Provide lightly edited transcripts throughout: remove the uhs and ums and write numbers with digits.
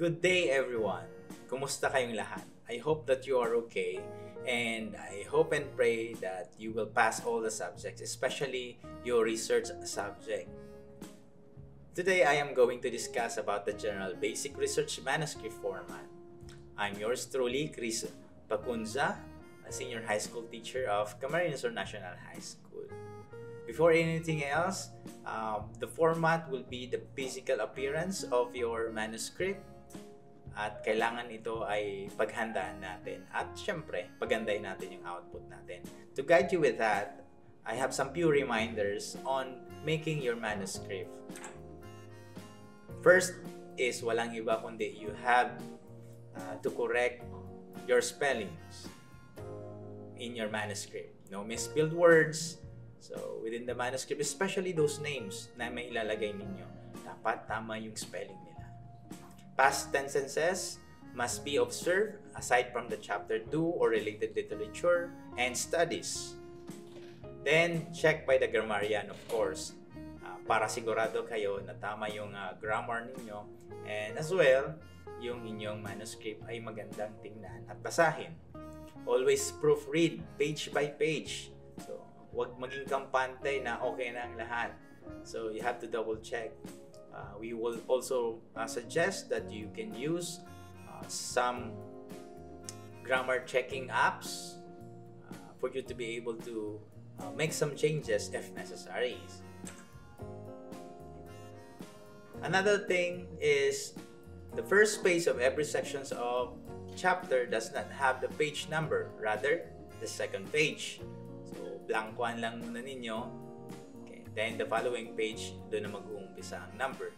Good day everyone! Kumusta kayong lahat? I hope that you are okay, and I hope and pray that you will pass all the subjects, especially your research subject. Today I am going to discuss about the General Basic Research Manuscript Format. I'm yours truly, Chris Pacunza, a senior high school teacher of Camarines National High School. Before anything else, the format will be the physical appearance of your manuscript, at kailangan ito ay paghandaan natin at syempre pagandahin natin yung output natin. To guide you with that, I have some few reminders on making your manuscript. First is walang iba kundi you have to correct your spellings in your manuscript. No misspelled words. So within the manuscript, especially those names na may ilalagay ninyo, dapat tama yung spelling nila. Past tenses must be observed aside from the chapter 2 or related literature and studies. Then, check by the grammarian, of course, para sigurado kayo na tama yung grammar ninyo, and as well, yung inyong manuscript ay magandang tingnan at basahin. Always proofread page by page. So, wag maging kampante na okay na ang lahat. So, you have to double check. We will also suggest that you can use some grammar checking apps for you to be able to make some changes if necessary. Another thing is the first page of every section of chapter does not have the page number, rather the second page. So, blankuan lang muna ninyo. Then the following page, doon na mag-uumpisa ang number.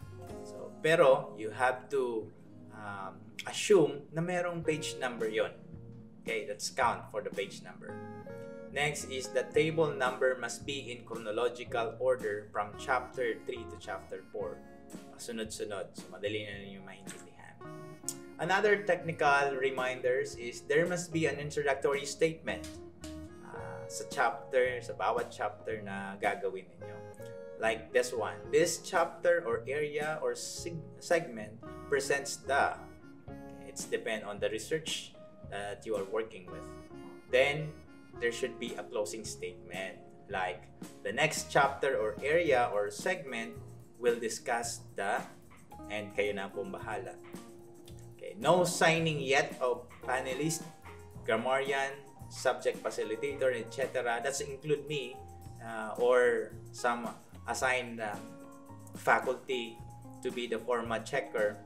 So, pero you have to assume na merong page number yon. Okay, let's count for the page number. Next is the table number must be in chronological order from chapter 3 to chapter 4. Sunod-sunod, so madali na ninyo maintindihan. Another technical reminders is there must be an introductory statement sa chapter, sa bawat chapter na gagawin ninyo. Like this one. This chapter or area or segment presents the. It's depend on the research that you are working with. Then, there should be a closing statement. Like, the next chapter or area or segment will discuss the, and kayo na pong bahala. Okay. No signing yet of panelist, grammarian, subject facilitator, etc. That's include me or some assigned faculty to be the format checker.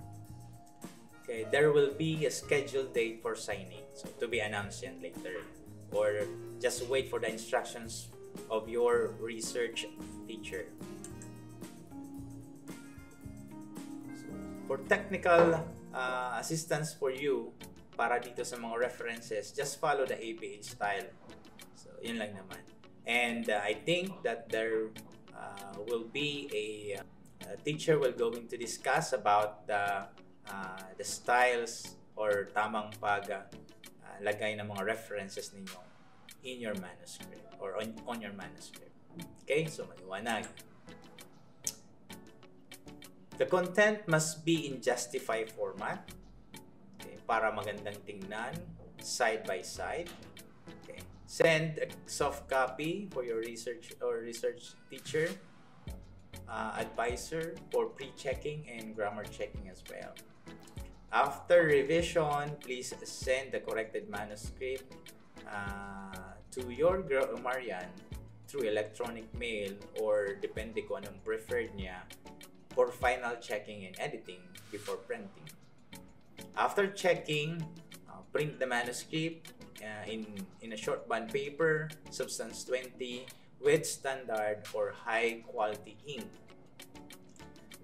Okay, there will be a scheduled date for signing, so to be announced yan later, or just wait for the instructions of your research teacher. So, for technical assistance for you, para dito sa mga references, just follow the APA style. So, yun lang naman. And I think that there will be a teacher will going to discuss about the styles or tamang lagay ng mga references ninyo in your manuscript or on your manuscript. Okay? So, maliwanag. The content must be in justify format. Para magandang tingnan, side by side. Okay. Send a soft copy for your research or research teacher, advisor for pre-checking and grammar checking as well. After revision, please send the corrected manuscript to your grammarian through electronic mail or depende kung anong preferred niya for final checking and editing before printing. After checking, print the manuscript in a short bond paper, substance 20, with standard or high quality ink.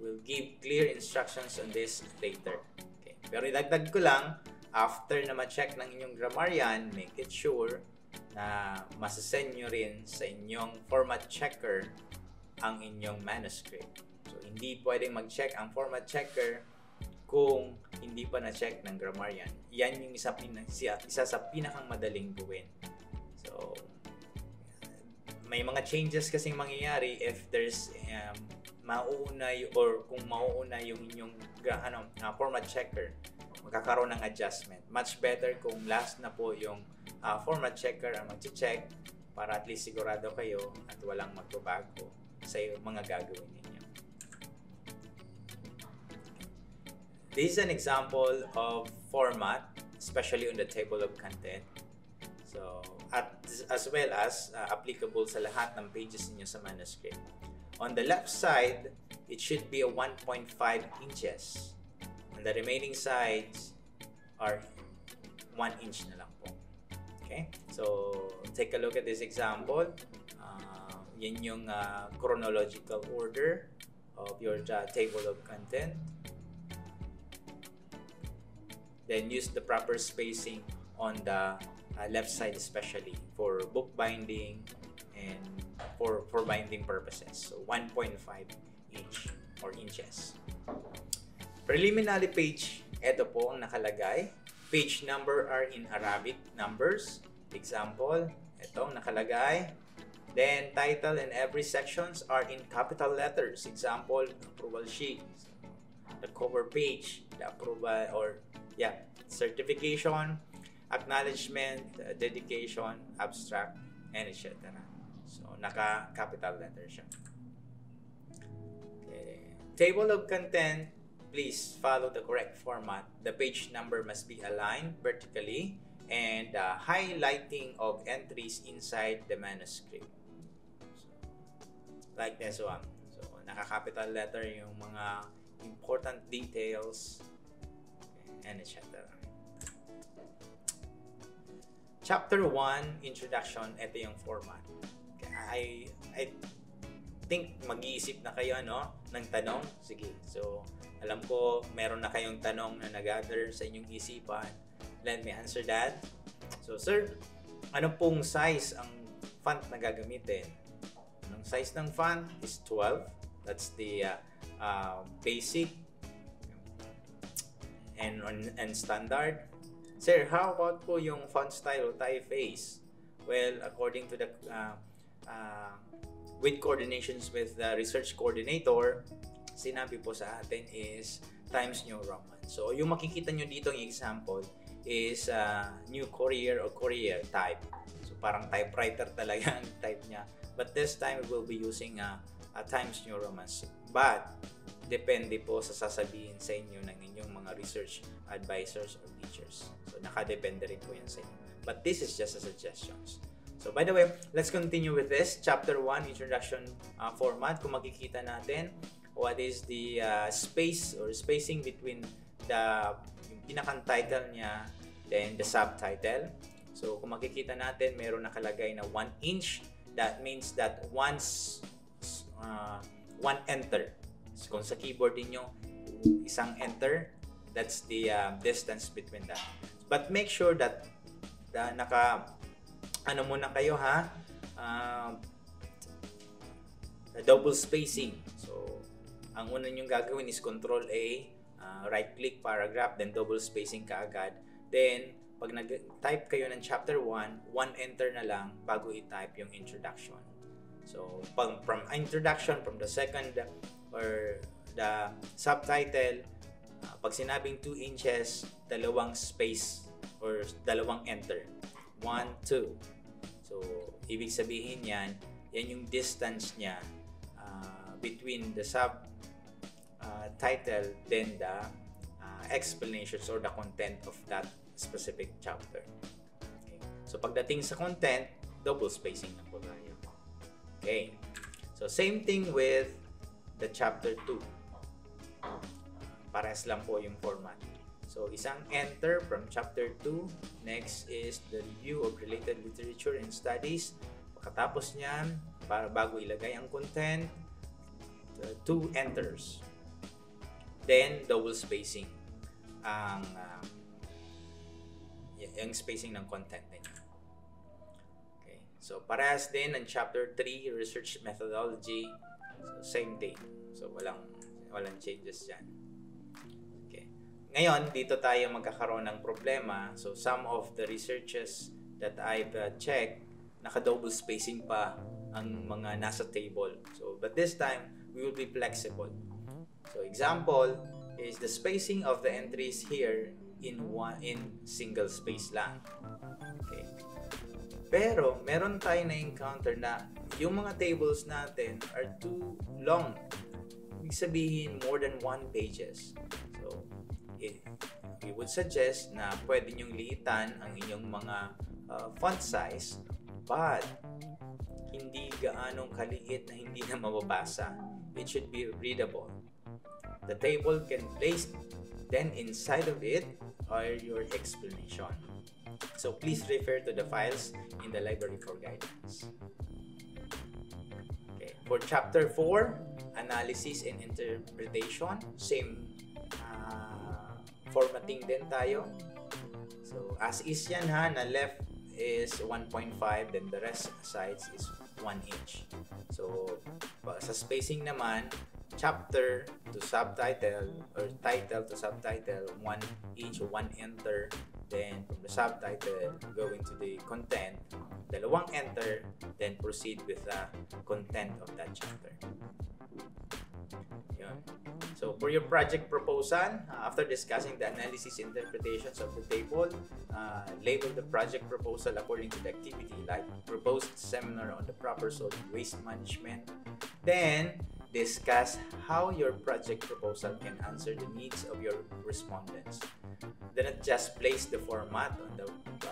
We'll give clear instructions on this later. Okay. Pero idagdag ko lang, after na ma-check ng inyong grammarian, make it sure na masasend nyo rin sa inyong format checker ang inyong manuscript. So, hindi pwedeng mag-check ang format checker kung hindi pa na-check ng grammarian. Yan yung isa sa pinakang madaling gawin. So, may mga changes kasing mangyayari if there's mauuna or kung mauuna yung inyong format checker, magkakaroon ng adjustment. Much better kung last na po yung format checker ang mag-check para at least sigurado kayo at walang magbabago sa mga gagawin ninyo. This is an example of format, especially on the table of content. So, as well as applicable sa lahat ng pages niyo sa manuscript. On the left side, it should be a 1.5 inches. And the remaining sides are 1 inch na lang po. Okay? So, take a look at this example. Yan yung chronological order of your table of content. Then use the proper spacing on the left side, especially for bookbinding and for binding purposes. So 1.5 inch or inches. Preliminary page, ito po ang nakalagay. Page number are in Arabic numbers. Example, ito ang nakalagay. Then title and every sections are in capital letters. Example, approval sheet, the cover page, the approval or certification, acknowledgement, dedication, abstract, and etc. So, naka-capital letter siya. Okay. Table of content, please follow the correct format. The page number must be aligned vertically and highlighting of entries inside the manuscript. So, like this one. So, naka-capital letter yung mga important details and etc. Chapter 1, Introduction, ito yung format. I think mag-iisip na kayo ng tanong. Sige, so alam ko meron na kayong tanong na nag-gather sa inyong isipan. Let me answer that. So sir, ano pong size ang font na gagamitin? Ang size ng font is 12. That's the basic and standard. Sir, how about po yung font style o typeface? Well, according to the with coordinations with the research coordinator, sinabi po sa atin is Times New Roman. So, yung makikita nyo dito yung example is New Courier or Courier type. So, parang typewriter talaga ang type niya. But this time, we will be using Times New Roman. But, depende po sa sasabihin sa inyo ng inyong mga research advisors or teachers. So, nakadepende rin po yan sa inyo. But this is just a suggestions. So, by the way, let's continue with this. Chapter 1, Introduction format. Kung makikita natin, what is the space or spacing between yung pinakang title niya, then the subtitle. So, kung makikita natin, meron nakalagay na 1 inch. That means that once one enter. So, kung sa keyboard niyo isang enter, that's the distance between that. But make sure that muna kayo double spacing. So, ang una nyong gagawin is Control A, right click paragraph, then double spacing kaagad. Then, pag nag-type kayo ng chapter 1, one enter na lang bago i-type yung introduction. So, from introduction, from the second or the subtitle, pag sinabing 2 inches, dalawang space or dalawang enter. 1, 2. So, ibig sabihin yan yung distance niya between the subtitle then the explanations or the content of that specific chapter. Okay. So, pagdating sa content, double spacing na po tayo. Okay. So, same thing with the chapter 2. Parehas lang po yung format. So, isang enter from chapter 2. Next is the review of related literature and studies. Pagkatapos niyan, para bago ilagay ang content, 2 enters. Then, double spacing ang yung spacing ng content niya. Okay. So, parehas din ang chapter 3, research methodology. So, same thing. So, walang changes dyan. Okay. Ngayon, dito tayo magkakaroon ng problema. So, some of the researches that I've checked, naka-double spacing pa ang mga nasa table. So, but this time, we will be flexible. So, example is the spacing of the entries here in single space lang. Okay. Pero, meron tayo na-encounter na yung mga tables natin are too long. Ibig sabihin, more than 1 pages. So, we would suggest na pwede nyong liitan ang inyong mga font size, but hindi gaanong kaliit na hindi na mababasa. It should be readable. The table can place then inside of it are your explanation. So please refer to the files in the library for guidance. Okay. For chapter 4, analysis and interpretation, same formatting din tayo. So as is yan ha, na left is 1.5, then the rest sides is 1 inch. So sa spacing naman, chapter to subtitle or title to subtitle, 1 inch or 1 enter. Then from the subtitle, go into the content, 2 enter, then proceed with the content of that chapter. Yun. So for your project proposal, after discussing the analysis interpretations of the table, label the project proposal according to the activity, like proposed seminar on the proper solid waste management. Then discuss how your project proposal can answer the needs of your respondents. Do not just place the format on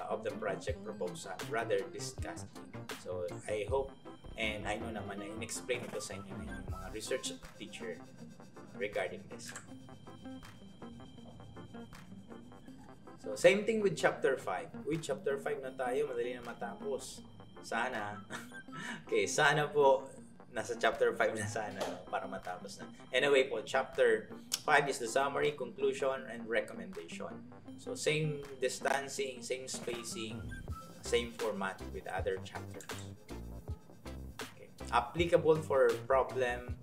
of the project proposal, rather discuss it. So I hope and I know naman na in-explain ito sa inyo ng mga research teacher regarding this. So same thing with chapter 5. With chapter 5 na tayo, madali na matapos. Sana. Okay, sana po nasa chapter 5 na sana para matapos na. Anyway po, chapter 5 is the summary, conclusion, and recommendation. So same distancing, same spacing, same format with other chapters. Okay. Applicable for problem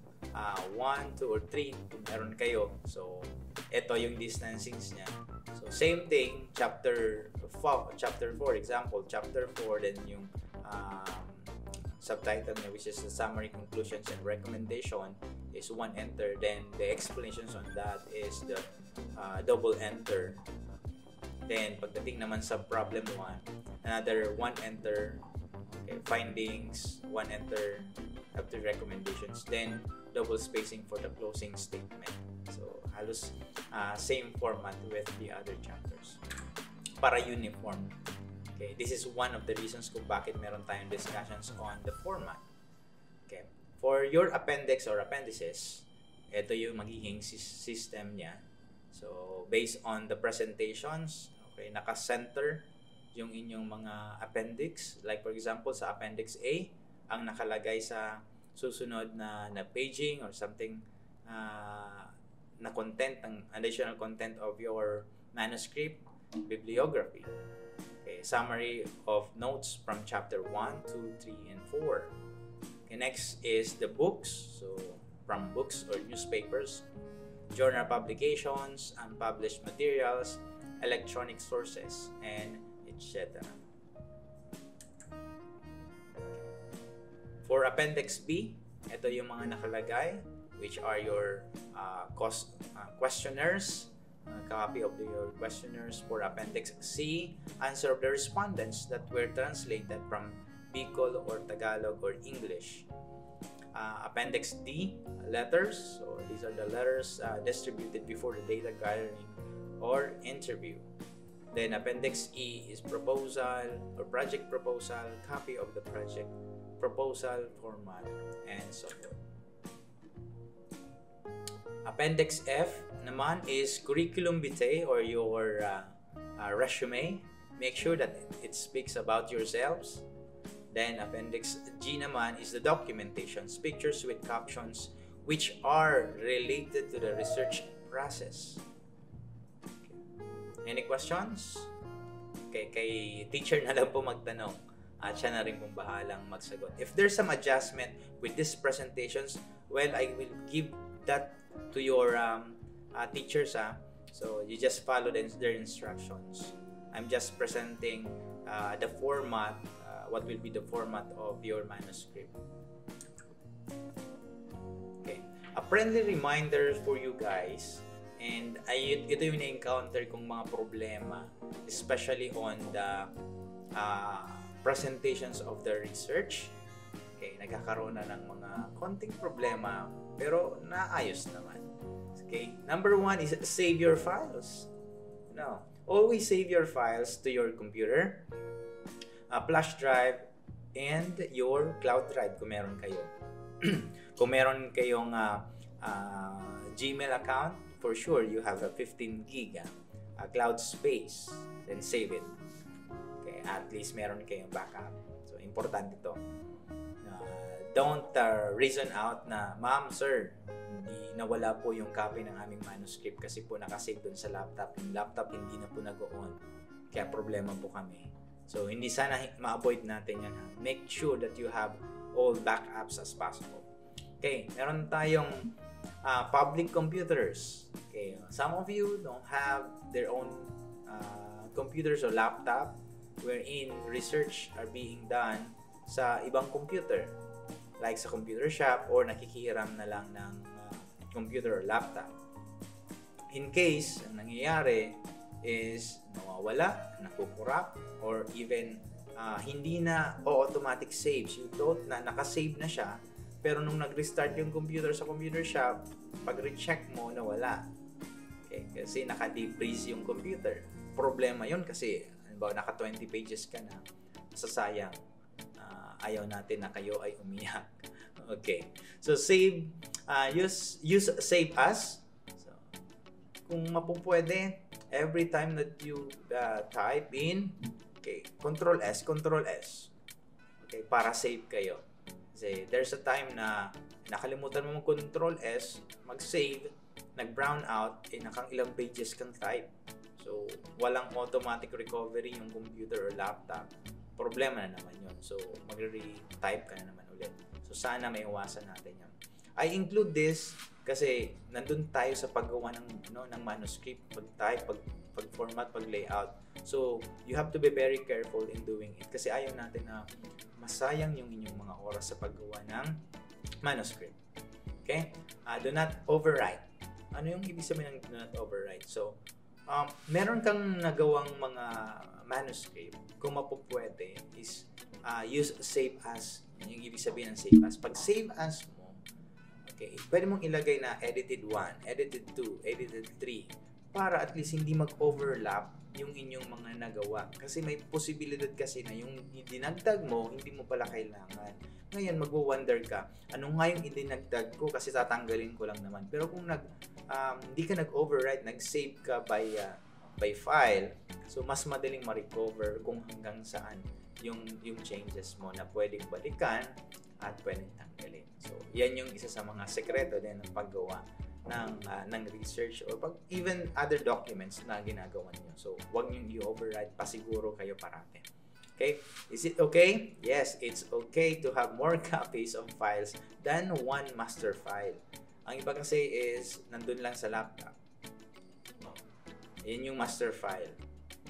1, 2, or 3 kung meron kayo. So ito yung distancings niya. So same thing, chapter 4, example, chapter 4, then yung subtitle niya, which is the summary, conclusions, and recommendation, is 1 enter. Then the explanations on that is the double enter. Then pagdating naman sa problem 1, another 1 enter. Okay, findings, 1 enter, up to recommendations. Then double spacing for the closing statement. So halos same format with the other chapters para uniform. Okay, this is one of the reasons kung bakit meron tayong discussions on the format. Okay, for your appendix or appendices, ito yung magiging system niya. So based on the presentations, okay, naka-center yung inyong mga appendix. Like for example, sa appendix A, ang nakalagay sa susunod na paging or something na content, ang additional content of your manuscript, bibliography. Okay, summary of notes from chapter 1, 2, 3, and 4. Okay, next is the books. So from books or newspapers, journal publications, unpublished materials, electronic sources, and etc. For Appendix B, ito yung mga nakalagay, which are your questionnaires, copy of your questionnaires. For Appendix C, answer of the respondents that were translated from Bicol or Tagalog or English. Appendix D, letters. So these are the letters distributed before the data gathering or interview. Then Appendix E is proposal or project proposal, copy of the project proposal format, and so forth. Appendix F naman is curriculum vitae or your resume. Make sure that it speaks about yourselves. Then Appendix G naman is the documentations, pictures with captions which are related to the research process. Okay. Any questions? Okay, kay teacher na lang po magtanong at siya na rin pong bahalang magsagot. If there's some adjustment with these presentations, well, I will give that to your teachers. So you just follow their instructions. I'm just presenting the format what will be the format of your manuscript. Okay, a friendly reminder for you guys, and ito yung na-encounter kong mga problema, especially on the presentations of the research. Okay, nagkakaroon na ng mga konting problema, pero naayos naman. Okay, number 1 is save your files. No, always save your files to your computer, flash drive, and your cloud drive kung meron kayo. Kung meron kayong Gmail account, for sure you have a 15 gig cloud space, then save it. Okay, at least meron kayong backup. So importante ito. Don't reason out na, ma'am, sir, hindi nawala po yung copy ng aming manuscript kasi po nakasave dun sa laptop. Yung laptop hindi na po nag-on. Kaya problema po kami. So hindi sana ma-avoid natin yan. Make sure that you have all backups as possible. Okay, meron tayong public computers. Okay, some of you don't have their own computers or laptop wherein research are being done sa ibang computer, like sa computer shop, or nakikihiram na lang ng computer or laptop. In case ang nangyayari is nawawala, nakukurap, or even hindi na automatic saves. You thought na nakasave na siya, pero nung nag-restart yung computer sa computer shop, pag recheck mo, nawala. Okay, kasi naka-defreeze yung computer. Problema yun kasi halimbawa naka 20 pages ka na, sasayang. Ayaw natin na kayo ay umiyak. Okay. So save, use save as. So, kung mapupwede, every time that you type in, okay, Control S. Okay, para save kayo. Kasi there's a time na nakalimutan mo mag-Control S, mag-save, nag-brown out, nakang ilang pages kang type. So, walang automatic recovery yung computer or laptop. Problema na naman yun. So, magre-retype ka na naman ulit. So, sana may iwasan natin yan. I include this kasi nandun tayo sa paggawa ng manuscript, pag-type, pag-format, pag-layout. So, you have to be very careful in doing it kasi ayaw natin na masayang yung inyong mga oras sa paggawa ng manuscript. Okay? Do not overwrite. Ano yung ibig sabihin ng do not overwrite? So, meron kang nagawang mga manuscript, kung mapupwede is use save as. Yung ibig sabihin ng save as. Pag save as mo, okay, pwede mong ilagay na edited 1, edited 2, edited 3 para at least hindi mag-overlap yung inyong mga nagawa. Kasi may posibilidad kasi na yung dinagdag mo, hindi mo pala kailangan. Ngayon, magwo-wonder ka, ano nga yung idinagdag ko kasi tatanggalin ko lang naman. Pero kung hindi ka nag-overwrite, nag-save ka by file, so mas madaling ma-recover kung hanggang saan yung changes mo na pwedeng balikan at pwedeng tanggalin. So, yan yung isa sa mga sekreto din ng paggawa ng research or even other documents na ginagawa niyo. So, wag niyo i-override, pasiguro kayo parate. Okay? Is it okay? Yes, it's okay to have more copies of files than one master file. Ang iba kasi is nandun lang sa laptop. Yan yung master file.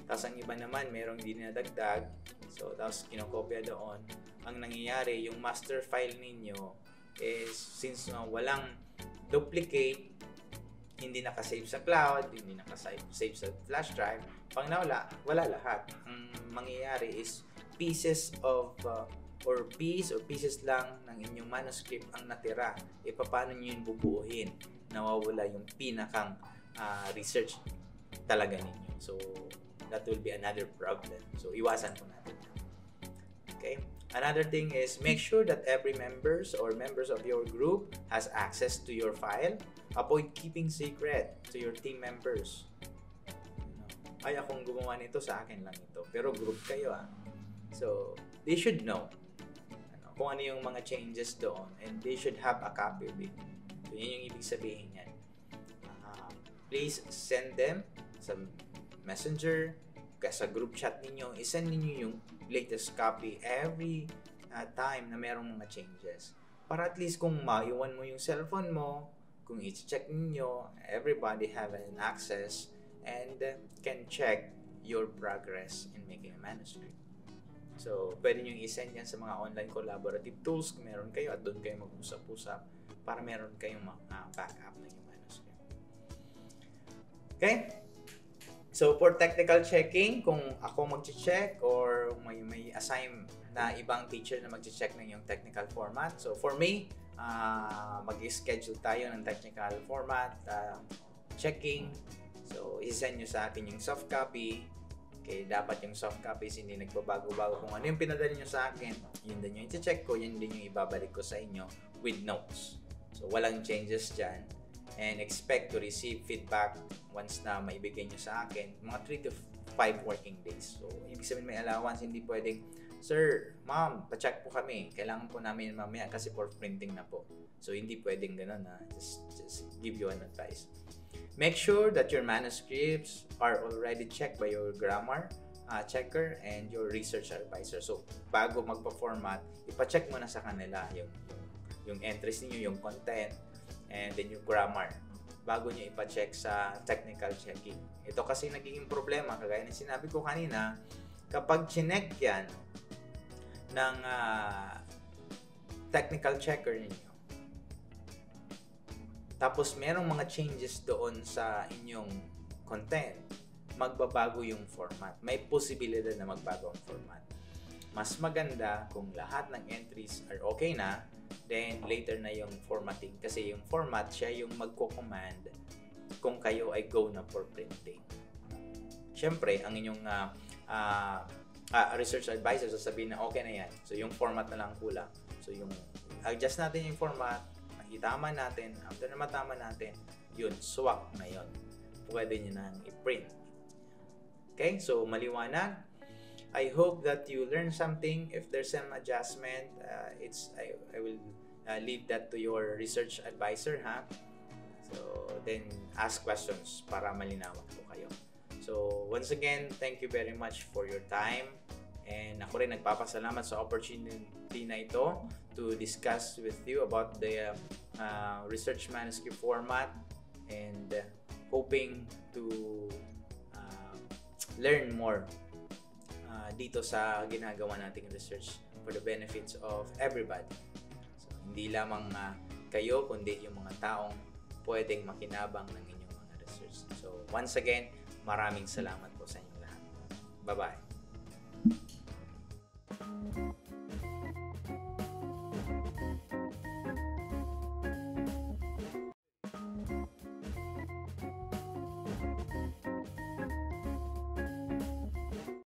Tapos ang iba naman, merong dinadagdag. So, tapos kinokopya doon. Ang nangyayari, yung master file ninyo is since walang duplicate, hindi nakasave sa cloud, hindi nakasave sa flash drive, pag nawala, wala lahat. Ang mangyayari is pieces of or pieces lang ng inyong manuscript ang natira. E paano nyo yun bubuuhin? Nawawala yung pinakang research talaga ninyo. So, that will be another problem. So, iwasan po natin. Okay? Another thing is make sure that every members of your group has access to your file. Avoid keeping secret to your team members. Ay, akong gumawa nito, sa akin lang ito. Pero group kayo So, they should know kung ano yung mga changes doon, and they should have a copy of it. So, yun yung ibig sabihin yan. Please send them sa messenger, sa group chat ninyo, isend ninyo yung latest copy every time na merong mga changes. Para at least kung maiwan mo yung cellphone mo, kung i-check ninyo, everybody have an access and can check your progress in making a manuscript. So, pwede nyo i-send yan sa mga online collaborative tools kung meron kayo at doon kayo mag-usap-usap para meron kayong backup na yung manuscript. Okay? So, for technical checking, kung ako mag-check or may assign na ibang teacher na mag-check ng yung technical format. So, for me, mag-schedule tayo ng technical format, checking. So, i-send nyo sa akin yung soft copy. Okay, dapat yung soft copies hindi nagbabago-bago. Kung ano yung pinadala nyo sa akin, yun din yung i-check ko, yun din yung ibabalik ko sa inyo with notes. So, walang changes dyan. And expect to receive feedback once na maibigay nyo sa akin, mga 3 to 5 working days. So, ibig sabihin may allowance, hindi pwedeng, Sir, Ma'am, pa-check po kami. Kailangan po namin mamaya kasi for printing na po. So, hindi pwedeng ganun ha. Just give you an advice. Make sure that your manuscripts are already checked by your grammar checker and your research advisor. So, bago magpa-format, ipa-check mo na sa kanila yung entries niyo, yung content, and then yung grammar bago nyo ipa-check sa technical checking. Ito kasi nagiging problema, kagaya ng sinabi ko kanina, kapag chinek yan ng technical checker ninyo, tapos merong mga changes doon sa inyong content, magbabago yung format. May posibilidad na magbago ang format. Mas maganda kung lahat ng entries are okay na, then later na yung formatting. Kasi yung format, siya yung magko-command kung kayo ay go na for printing. Siyempre, ang inyong research advisor sasabihin na okay na yan. So, yung format na lang kulang. So, yung adjust natin yung format, itama natin, after na matama natin, yun, swak na yun. Pwede nyo nang i-print. Okay? So, maliwanag. I hope that you learn something. If there's some adjustment, I will leave that to your research advisor, ha? So, then ask questions para malinawan po kayo. So, once again, thank you very much for your time. And ako rin nagpapasalamat sa opportunity na ito to discuss with you about the research manuscript format and hoping to learn more dito sa ginagawa nating research for the benefits of everybody. So, hindi lamang kayo, kundi yung mga taong pwedeng makinabang ng inyong mga research. So, once again, maraming salamat po sa inyong lahat. Bye-bye.